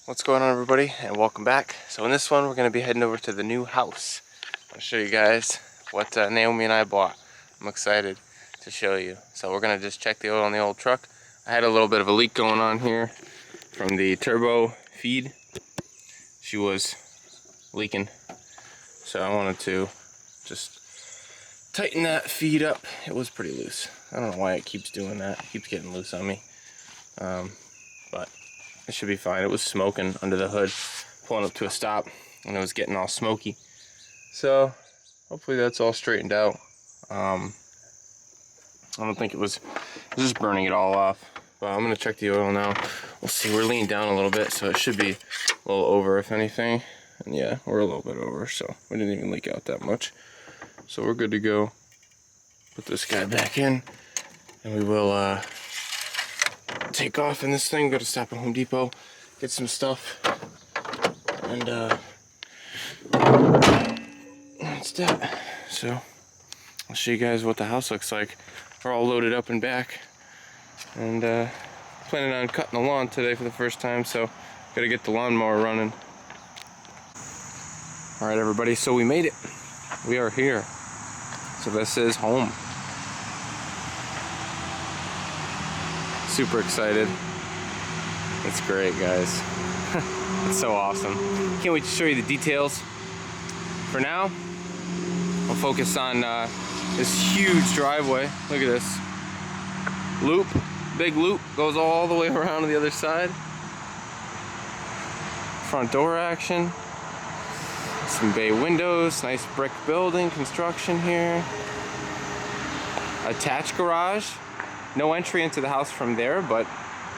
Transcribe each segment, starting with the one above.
What's going on, everybody, and welcome back. So in this one we're going to be heading over to the new house. I'll show you guys what Naomi and I bought. I'm excited to show you. So we're going to just check the oil on the old truck. I had a little bit of a leak going on here from the turbo feed. She was leaking, so I wanted to just tighten that feed up. It was pretty loose. I don't know why it keeps doing that. It keeps getting loose on me, but it should be fine. It was smoking under the hood, pulling up to a stop, and it was getting all smoky. So hopefully that's all straightened out. I don't think it was just burning it all off. But I'm gonna check the oil now. We'll see. We're leaning down a little bit, so it should be a little over, if anything. And yeah, we're a little bit over, so we didn't even leak out that much. So we're good to go. Put this guy back in, and we will take off in this thing, go to stop at Home Depot, get some stuff, and that's that. So I'll show you guys what the house looks like. We're all loaded up and back, and planning on cutting the lawn today for the first time, so gotta get the lawnmower running. Alright, everybody, so we made it. We are here. So this is home. Super excited. It's great, guys. It's so awesome. Can't wait to show you the details. For now, I'll focus on this huge driveway. Look at this. Loop, big loop, goes all the way around to the other side. Front door action. Some bay windows, nice brick building, construction here. Attached garage. No entry into the house from there, but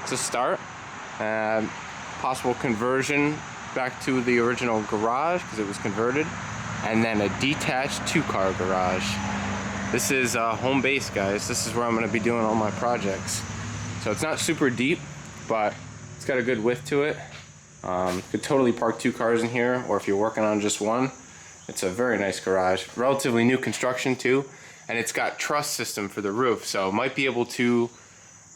it's a start. Possible conversion back to the original garage because it was converted. And then a detached 2-car garage. This is home base, guys. This is where I'm going to be doing all my projects. So it's not super deep, but it's got a good width to it. You could totally park 2 cars in here, or if you're working on just one. It's a very nice garage. Relatively new construction too. And it's got truss system for the roof, so might be able to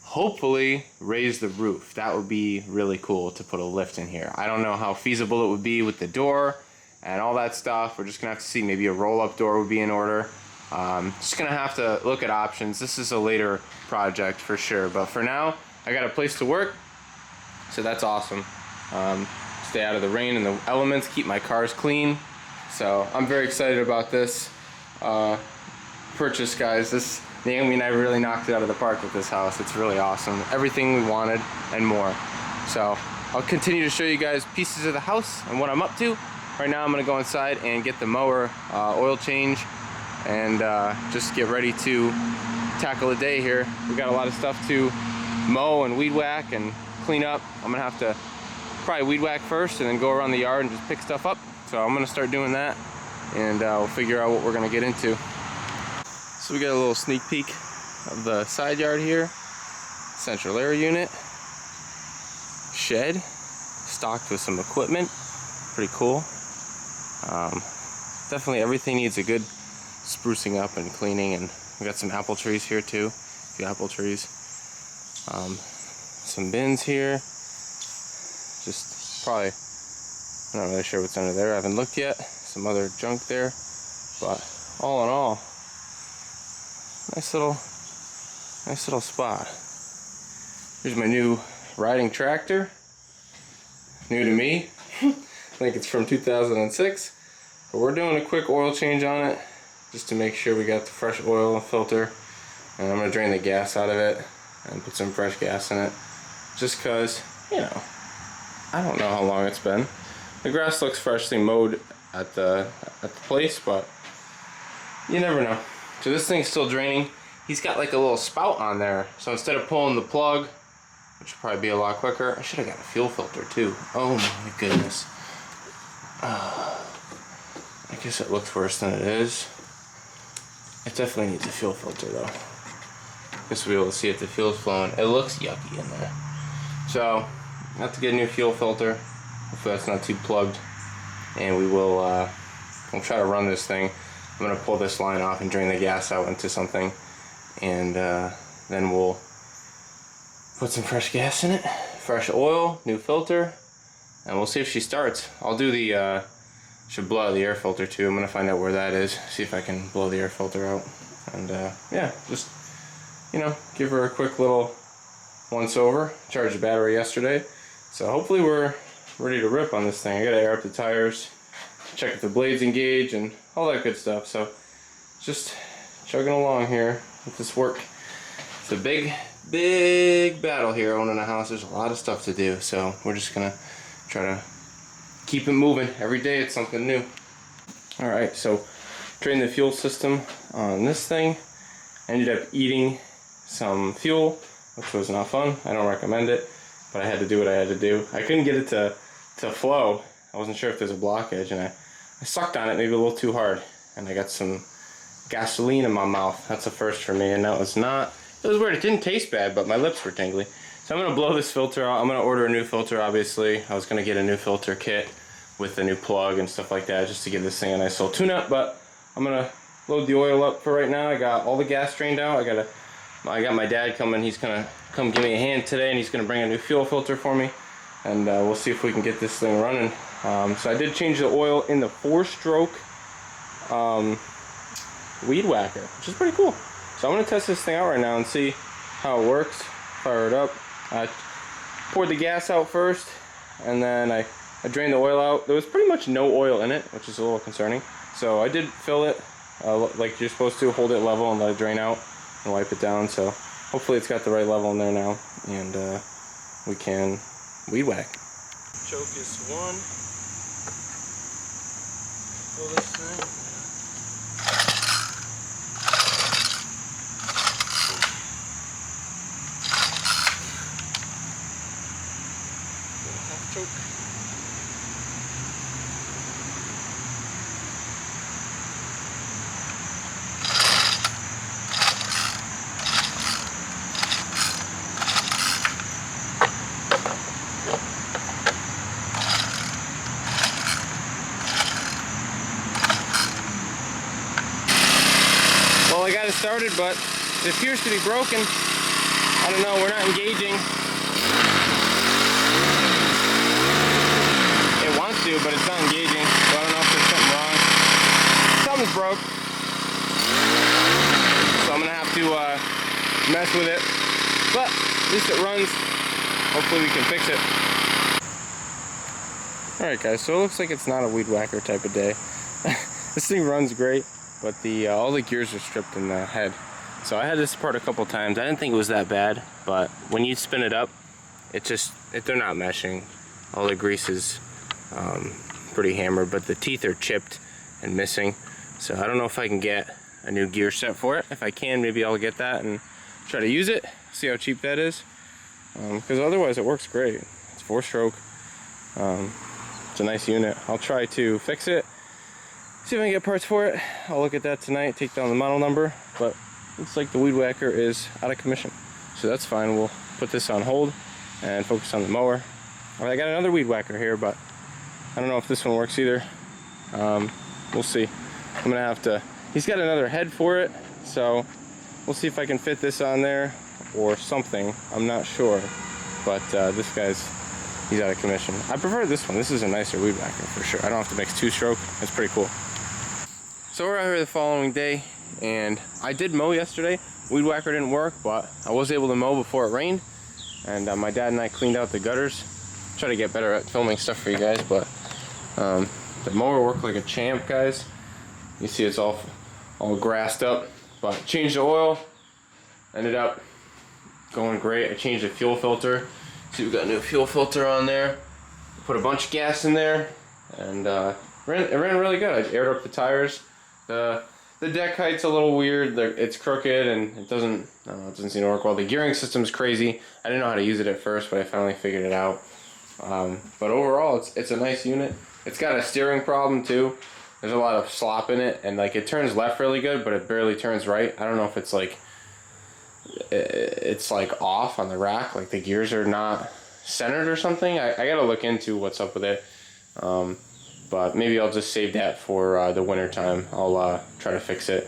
hopefully raise the roof. That would be really cool to put a lift in here. I don't know how feasible it would be with the door and all that stuff. We're just gonna have to see. Maybe a roll-up door would be in order. Just gonna have to look at options. This is a later project for sure, but for now I got a place to work, so that's awesome. Stay out of the rain and the elements, keep my cars clean. So I'm very excited about this purchase, guys. Naomi and I really knocked it out of the park with this house. It's really awesome. Everything we wanted and more. So I'll continue to show you guys pieces of the house and what I'm up to. Right now I'm gonna go inside and get the mower oil change and just get ready to tackle the day here. We got a lot of stuff to mow and weed whack and clean up. I'm gonna have to probably weed whack first and then go around the yard and just pick stuff up. So I'm gonna start doing that, and we'll figure out what we're gonna get into. So we got a little sneak peek of the side yard here. Central air unit, shed, stocked with some equipment. Pretty cool. Definitely everything needs a good sprucing up and cleaning, and we got some apple trees here too. A few apple trees. Some bins here. Just probably, I'm not really sure what's under there. I haven't looked yet. Some other junk there, but all in all, nice little spot. Here's my new riding tractor. New to me. I think it's from 2006. But we're doing a quick oil change on it, just to make sure we got the fresh oil filter. And I'm gonna drain the gas out of it and put some fresh gas in it, just cause, you know, I don't know how long it's been. The grass looks freshly mowed at the place, but you never know. So this thing's still draining. He's got like a little spout on there, so instead of pulling the plug, which would probably be a lot quicker, I should have got a fuel filter too. Oh my goodness. I guess it looks worse than it is. It definitely needs a fuel filter though. Guess we'll be able to see if the fuel's flowing. It looks yucky in there. So I have to get a new fuel filter. Hopefully that's not too plugged. And we'll try to run this thing. I'm gonna pull this line off and drain the gas out into something, and then we'll put some fresh gas in it, fresh oil, new filter, and we'll see if she starts. I'll do the, should blow out the air filter too. I'm gonna find out where that is, see if I can blow the air filter out. And yeah, just, you know, give her a quick little once over. Charged the battery yesterday. So hopefully we're ready to rip on this thing. I gotta air up the tires, check if the blades engage, and all that good stuff. So just chugging along here with this work. It's a big battle here owning a house. There's a lot of stuff to do, so we're just gonna try to keep it moving. Every day it's something new. Alright, so drained the fuel system on this thing. Ended up eating some fuel, which was not fun. I don't recommend it, but I had to do what I had to do. I couldn't get it to flow. I wasn't sure if there's a blockage, and I sucked on it maybe a little too hard, and I got some gasoline in my mouth. That's a first for me, and that was not, it was weird. It didn't taste bad, but my lips were tingly. So I'm gonna blow this filter out. I'm gonna order a new filter, obviously. I was gonna get a new filter kit with a new plug and stuff like that, just to give this thing a nice little tune-up, but I'm gonna load the oil up for right now. I got all the gas drained out. I got my dad coming. He's gonna come give me a hand today, and he's gonna bring a new fuel filter for me, and we'll see if we can get this thing running. So I did change the oil in the 4-stroke weed whacker, which is pretty cool. So I'm gonna test this thing out right now and see how it works. Fire it up. I poured the gas out first, and then I drained the oil out. There was pretty much no oil in it, which is a little concerning. So I did fill it like you're supposed to, hold it level and let it drain out and wipe it down. So hopefully it's got the right level in there now, and we can weed whack. Choke is 1. Pull this thing. Half choke. Well, I got it started, but it appears to be broken. I don't know, we're not engaging. It wants to, but it's not engaging, so I don't know if there's something wrong. Something's broke. So I'm gonna have to mess with it. But at least it runs. Hopefully we can fix it. Alright guys, so it looks like it's not a weed whacker type of day. This thing runs great, but all the gears are stripped in the head. So I had this apart a couple times. I didn't think it was that bad, but when you spin it up, they're not meshing. All the grease is pretty hammered, but the teeth are chipped and missing. So I don't know if I can get a new gear set for it. If I can, maybe I'll get that and try to use it, see how cheap that is. Because otherwise it works great. It's 4-stroke. It's a nice unit. I'll try to fix it, see if I can get parts for it. I'll look at that tonight, take down the model number, but looks like the weed whacker is out of commission. So that's fine. We'll put this on hold and focus on the mower. I got another weed whacker here, but I don't know if this one works either. We'll see. I'm gonna have to, he's got another head for it, so we'll see if I can fit this on there or something. I'm not sure, but this he's out of commission. I prefer this one. This is a nicer weed whacker for sure. I don't have to mix 2-stroke. It's pretty cool. So we're out here the following day, and I did mow yesterday. Weed whacker didn't work, but I was able to mow before it rained, and my dad and I cleaned out the gutters. Try to get better at filming stuff for you guys, but the mower worked like a champ, guys. You see it's all grassed up, but changed the oil, ended up going great. I changed the fuel filter. See, we got a new fuel filter on there. Put a bunch of gas in there, and it ran really good. I aired up the tires. The deck height's a little weird. It's crooked, and it doesn't seem to work well. The gearing system's crazy. I didn't know how to use it at first, but I finally figured it out. But overall, it's a nice unit. It's got a steering problem too. There's a lot of slop in it, and like it turns left really good, but it barely turns right. I don't know if it's like off on the rack, like the gears are not centered or something. I gotta look into what's up with it. But maybe I'll just save that for the winter time. I'll try to fix it,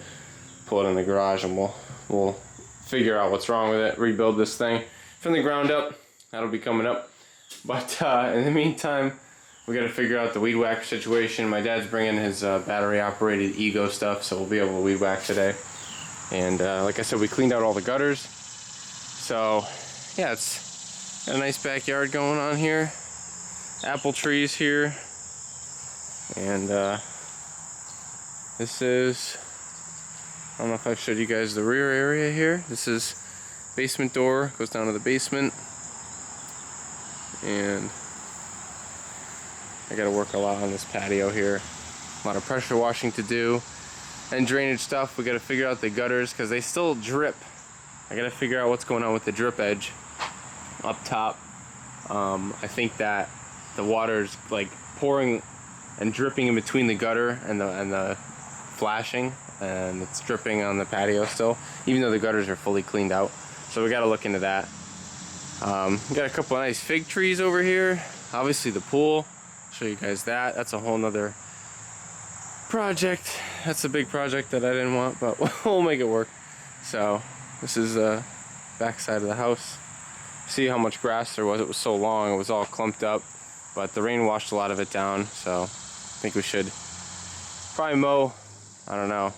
pull it in the garage, and we'll figure out what's wrong with it, rebuild this thing from the ground up. That'll be coming up. But in the meantime, we got to figure out the weed whacker situation. My dad's bringing his battery operated Ego stuff, so we'll be able to weed whack today. And like I said, we cleaned out all the gutters. So yeah, it's got a nice backyard going on here. Apple trees here. And this is, I don't know if I've showed you guys the rear area here. This is basement door, goes down to the basement. And I gotta work a lot on this patio here. A lot of pressure washing to do. And drainage stuff. We gotta figure out the gutters because they still drip. I gotta figure out what's going on with the drip edge up top. I think that the water's like pouring and dripping in between the gutter and the flashing, and it's dripping on the patio still, even though the gutters are fully cleaned out. So we gotta look into that. We got a couple of nice fig trees over here. Obviously the pool. I'll show you guys that. That's a whole nother project. That's a big project that I didn't want, but we'll make it work. So this is the back side of the house. See how much grass there was. It was so long, it was all clumped up, but the rain washed a lot of it down. So I think we should probably mow, I don't know,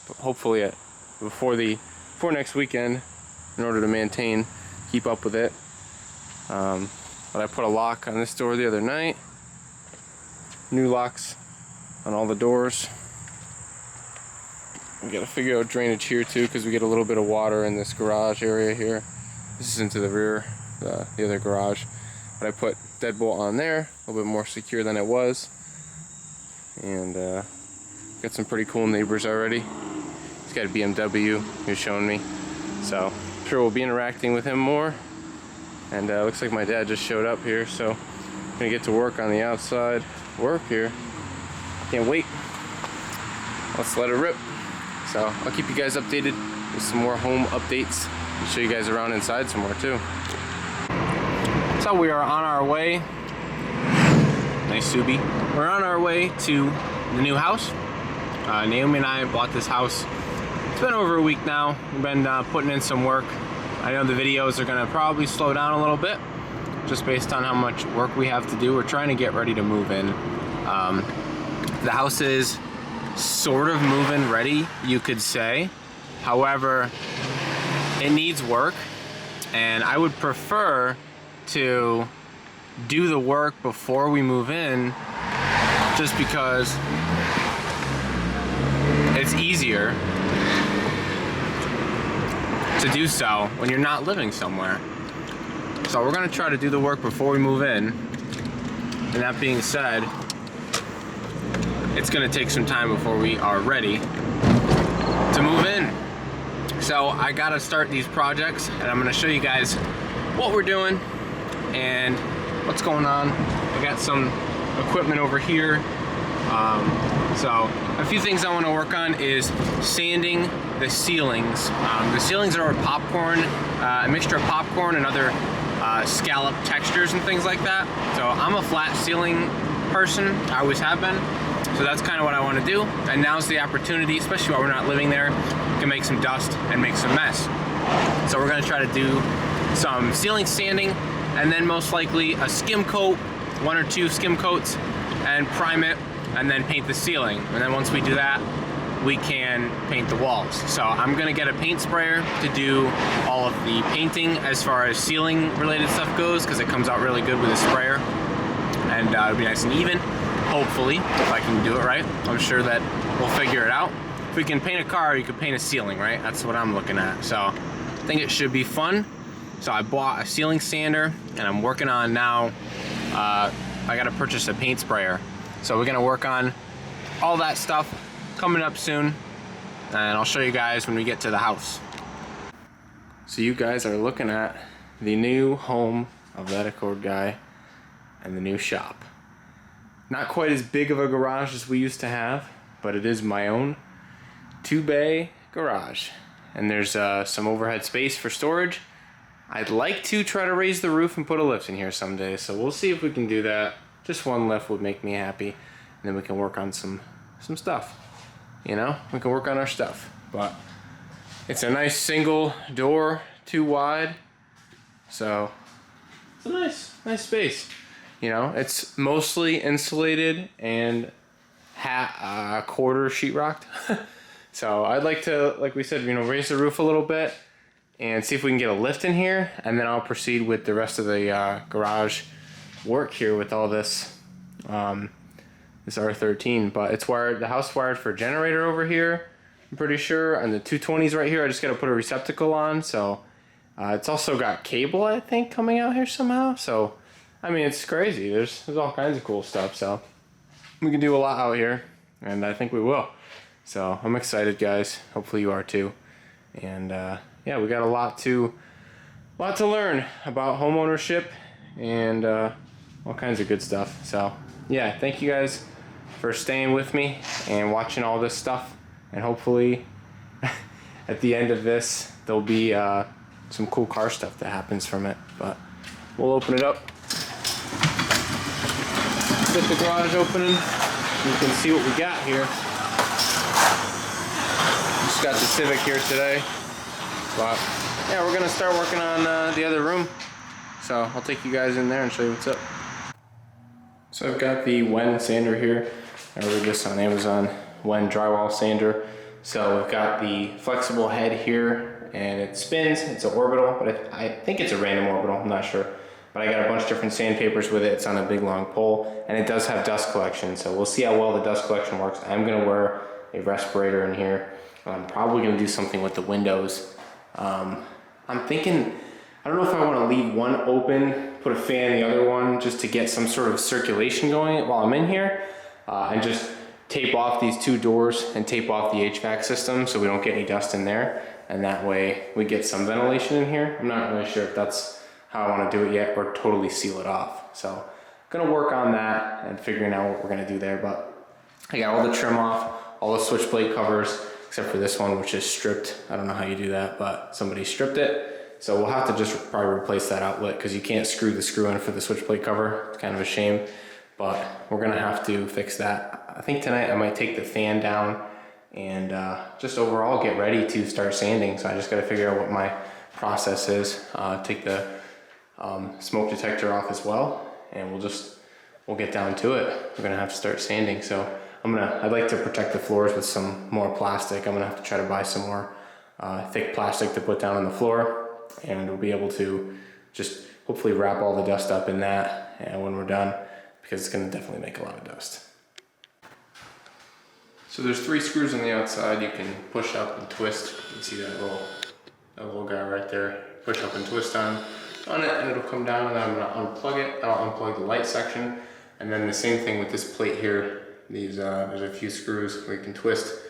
but hopefully before next weekend, in order to maintain, keep up with it. But I put a lock on this door the other night. New locks on all the doors. We gotta figure out drainage here too, because we get a little bit of water in this garage area here. This is into the rear, the other garage. But I put deadbolt on there, a little bit more secure than it was. And got some pretty cool neighbors already. He's got a BMW, he was showing me. So I'm sure we'll be interacting with him more. And looks like my dad just showed up here, so I'm gonna get to work on the outside work here. Can't wait. Let's let it rip. So I'll keep you guys updated with some more home updates and show you guys around inside some more too. So we are on our way. Nice Subi. We're on our way to the new house. Naomi and I bought this house. It's been over a week now. We've been putting in some work. I know the videos are gonna probably slow down a little bit, just based on how much work we have to do. We're trying to get ready to move in. The house is sort of move-in ready, you could say. However, it needs work, and I would prefer to do the work before we move in, just because it's easier to do so when you're not living somewhere. So we're gonna try to do the work before we move in. And that being said, it's gonna take some time before we are ready to move in. So I gotta start these projects, and I'm gonna show you guys what we're doing and what's going on. I got some equipment over here. So a few things I want to work on is sanding the ceilings. The ceilings are popcorn, a mixture of popcorn and other scallop textures and things like that. So I'm a flat ceiling person, I always have been. So that's kind of what I want to do. And now's the opportunity, especially while we're not living there, to make some dust and make some mess. So we're going to try to do some ceiling sanding, and then most likely a skim coat, 1 or 2 skim coats, and prime it, and then paint the ceiling. And then once we do that, we can paint the walls. So I'm gonna get a paint sprayer to do all of the painting as far as ceiling related stuff goes, because it comes out really good with a sprayer, and it'll be nice and even, hopefully, if I can do it right. I'm sure that we'll figure it out. If we can paint a car, you can paint a ceiling, right? That's what I'm looking at. So I think it should be fun. So I bought a ceiling sander, and I'm working on now, I gotta purchase a paint sprayer. So we're gonna work on all that stuff coming up soon, and I'll show you guys when we get to the house. So you guys are looking at the new home of that Accord guy and the new shop. Not quite as big of a garage as we used to have, but it is my own 2-bay garage. And there's some overhead space for storage. I'd like to try to raise the roof and put a lift in here someday, so we'll see if we can do that. Just one lift would make me happy, and then we can work on some stuff. You know, we can work on our stuff. But it's a nice single door, 2 wide, so it's a nice space. You know, it's mostly insulated and quarter sheetrocked. So I'd like to, like we said, you know, raise the roof a little bit and see if we can get a lift in here, and then I'll proceed with the rest of the garage work here with all this this R13. But it's wired, the house wired for a generator over here, I'm pretty sure, and the 220s right here. I just got to put a receptacle on. So it's also got cable, I think, coming out here somehow. So I mean, it's crazy. There's all kinds of cool stuff. So we can do a lot out here, and I think we will. So I'm excited, guys. Hopefully you are too. And yeah, we got a lot to learn about home ownership and all kinds of good stuff. So yeah, thank you guys for staying with me and watching all this stuff. And hopefully at the end of this, there'll be some cool car stuff that happens from it. But we'll open it up. Get the garage opening. You can see what we got here. Just got the Civic here today. But yeah, we're gonna start working on the other room. So I'll take you guys in there and show you what's up. So I've got the Wen sander here. I ordered this on Amazon, Wen drywall sander. So we've got the flexible head here and it spins. It's an orbital, but I think it's a random orbital, I'm not sure. But I got a bunch of different sandpapers with it. It's on a big long pole, and it does have dust collection. So we'll see how well the dust collection works. I'm gonna wear a respirator in here. I'm probably gonna do something with the windows. I'm thinking, I don't know if I wanna leave one open, put a fan in the other one, just to get some sort of circulation going while I'm in here, and just tape off these two doors and tape off the HVAC system so we don't get any dust in there. And that way we get some ventilation in here. I'm not really sure if that's how I want to do it yet, or totally seal it off. So I'm gonna work on that and figuring out what we're gonna do there. But I got all the trim off, all the switchblade covers, except for this one, which is stripped. I don't know how you do that, but somebody stripped it. So we'll have to just probably replace that outlet because you can't screw the screw in for the switchblade cover. It's kind of a shame, but we're gonna have to fix that. I think tonight I might take the fan down and just overall get ready to start sanding. So I just gotta figure out what my process is. Take the smoke detector off as well, and we'll get down to it. We're gonna have to start sanding. So I'd like to protect the floors with some more plastic. I'm gonna have to try to buy some more thick plastic to put down on the floor, and we'll be able to just hopefully wrap all the dust up in that when we're done, because it's gonna definitely make a lot of dust. So there's 3 screws on the outside you can push up and twist. You can see that little guy right there. Push up and twist on it, and it'll come down, and then I'm gonna unplug it. I'll unplug the light section, and then the same thing with this plate here. There's a few screws where you can twist,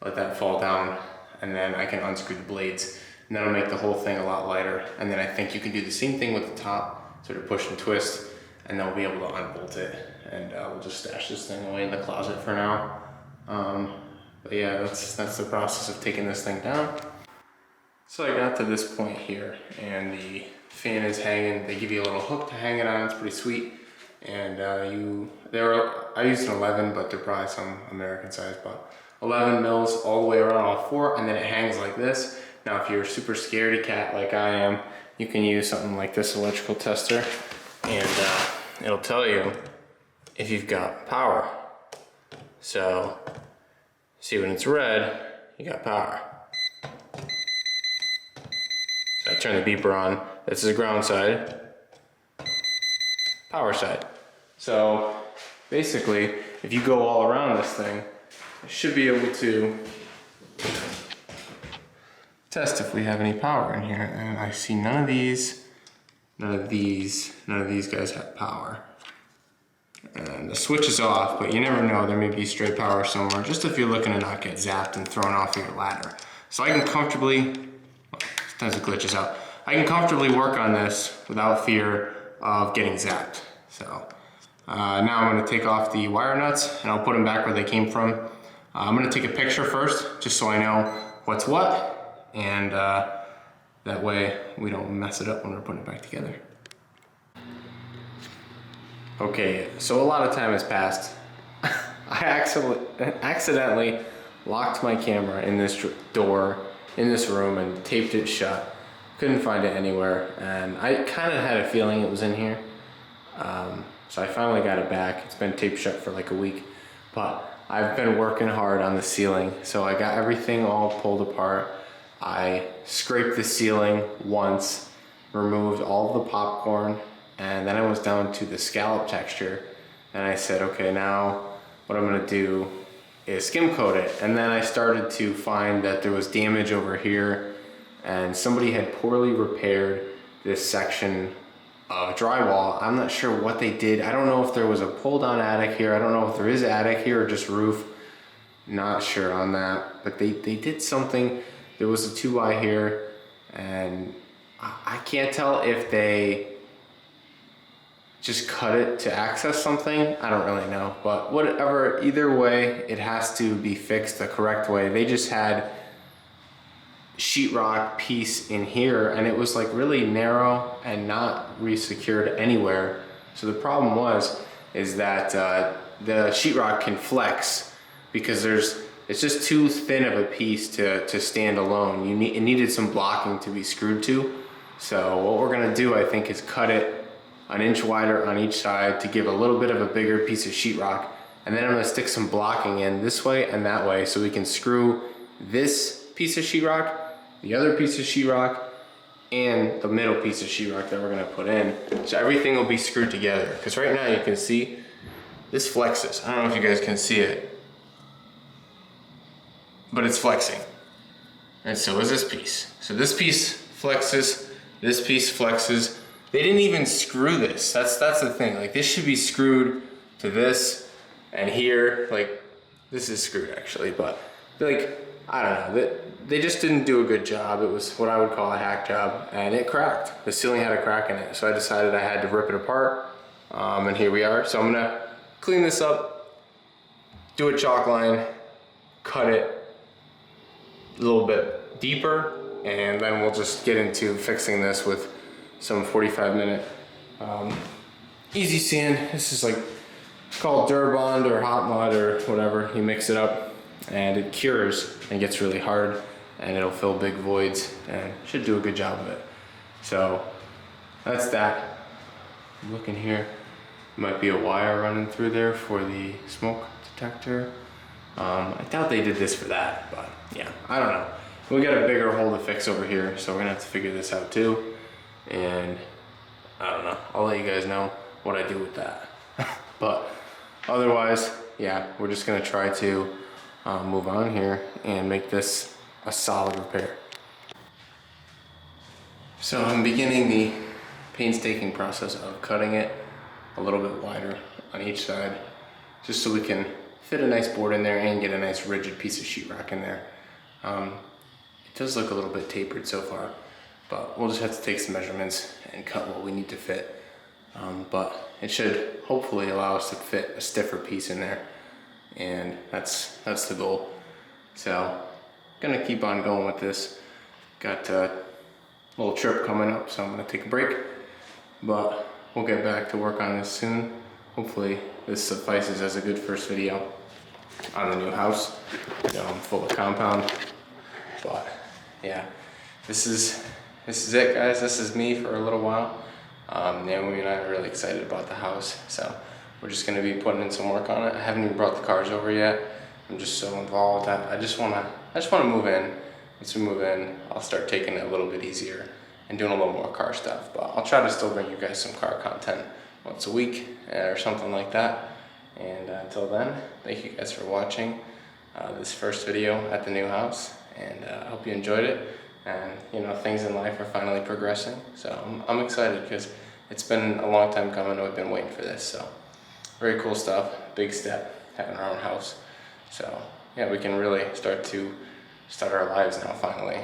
let that fall down, and then I can unscrew the blades, and that'll make the whole thing a lot lighter. And then I think you can do the same thing with the top, sort of push and twist, and then we'll be able to unbolt it, and we'll just stash this thing away in the closet for now. But yeah, that's the process of taking this thing down. So I got to this point here, and the fan is hanging. They give you a little hook to hang it on. It's pretty sweet. And I used an 11, but they're probably some American size, but 11 mils all the way around all 4, and then it hangs like this. Now, if you're a super scaredy cat like I am, you can use something like this electrical tester, and it'll tell you if you've got power. So, see, when it's red, you got power. So I turn the beeper on. This is the ground side, power side. So basically, if you go all around this thing, I should be able to test if we have any power in here. And I see none of these guys have power. And the switch is off, but you never know, there may be straight power somewhere, just if you're looking to not get zapped and thrown off your ladder. So I can comfortably, sometimes it glitches out, I can comfortably work on this without fear of getting zapped. So now I'm going to take off the wire nuts and I'll put them back where they came from. I'm going to take a picture first, just so I know what's what, and that way we don't mess it up when we're putting it back together. Okay, so a lot of time has passed. I accidentally locked my camera in this door in this room and taped it shut. Couldn't find it anywhere, and I kind of had a feeling it was in here. So I finally got it back. It's been taped shut for like a week, but I've been working hard on the ceiling. So I got everything all pulled apart. I scraped the ceiling once, removed all of the popcorn, and then I was down to the scallop texture. And I said, okay, now what I'm gonna do is skim coat it. And then I started to find that there was damage over here, and somebody had poorly repaired this section of drywall. I'm not sure what they did. I don't know if there was a pull down attic here. I don't know if there is attic here or just roof. Not sure on that, but they did something. There was a 2x here, and I can't tell if they just cut it to access something. I don't really know, but whatever, either way, it has to be fixed the correct way. They just had sheetrock piece in here, and it was like really narrow and not re-secured anywhere. So the problem is that the sheetrock can flex because it's just too thin of a piece to stand alone. It needed some blocking to be screwed to. So what we're gonna do, I think, is cut it an inch wider on each side to give a little bit of a bigger piece of sheetrock, and then I'm gonna stick some blocking in this way and that way so we can screw this piece of sheetrock, the other piece of sheetrock, and the middle piece of sheetrock that we're gonna put in. So everything will be screwed together. Because right now you can see this flexes. I don't know if you guys can see it, but it's flexing. And so is this piece. So this piece flexes, this piece flexes. They didn't even screw this. That's the thing. Like, this should be screwed to this and here. Like, this is screwed actually, but like, I don't know. They just didn't do a good job. It was what I would call a hack job, and it cracked. The ceiling had a crack in it, so I decided I had to rip it apart, and here we are. So I'm gonna clean this up, do a chalk line, cut it a little bit deeper, and then we'll just get into fixing this with some 45-minute easy sand. This is like called Durbond or hot mud or whatever. You mix it up and it cures and gets really hard, and it'll fill big voids and should do a good job of it. So that's that. I'm looking here, might be a wire running through there for the smoke detector. I doubt they did this for that, but yeah, I don't know. We got a bigger hole to fix over here, so we're gonna have to figure this out too. And I don't know, I'll let you guys know what I do with that. But otherwise, yeah, we're just gonna try to move on here and make this a solid repair. So I'm beginning the painstaking process of cutting it a little bit wider on each side, just so we can fit a nice board in there and get a nice rigid piece of sheetrock in there. It does look a little bit tapered so far, but we'll just have to take some measurements and cut what we need to fit. But it should hopefully allow us to fit a stiffer piece in there, and that's the goal. So gonna keep on going with this. Got a little trip coming up, so I'm gonna take a break, but we'll get back to work on this soon. Hopefully this suffices as a good first video on the new house. Full of compound. But yeah, this is it, guys. This is me for a little while. Naomi and I are really excited about the house, so we're just gonna be putting in some work on it. I haven't even brought the cars over yet. I'm just so involved. I just wanna move in. Once we move in, I'll start taking it a little bit easier and doing a little more car stuff. But I'll try to still bring you guys some car content once a week or something like that. And until then, thank you guys for watching this first video at the new house, and I hope you enjoyed it. And things in life are finally progressing, so I'm excited because it's been a long time coming. We've been waiting for this, so very cool stuff. Big step, having our own house. So yeah, we can really start our lives now finally,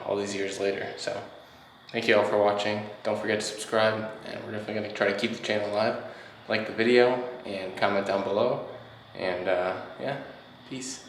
all these years later. So thank you all for watching. Don't forget to subscribe, and we're definitely going to try to keep the channel alive. Like the video and comment down below, and yeah, peace.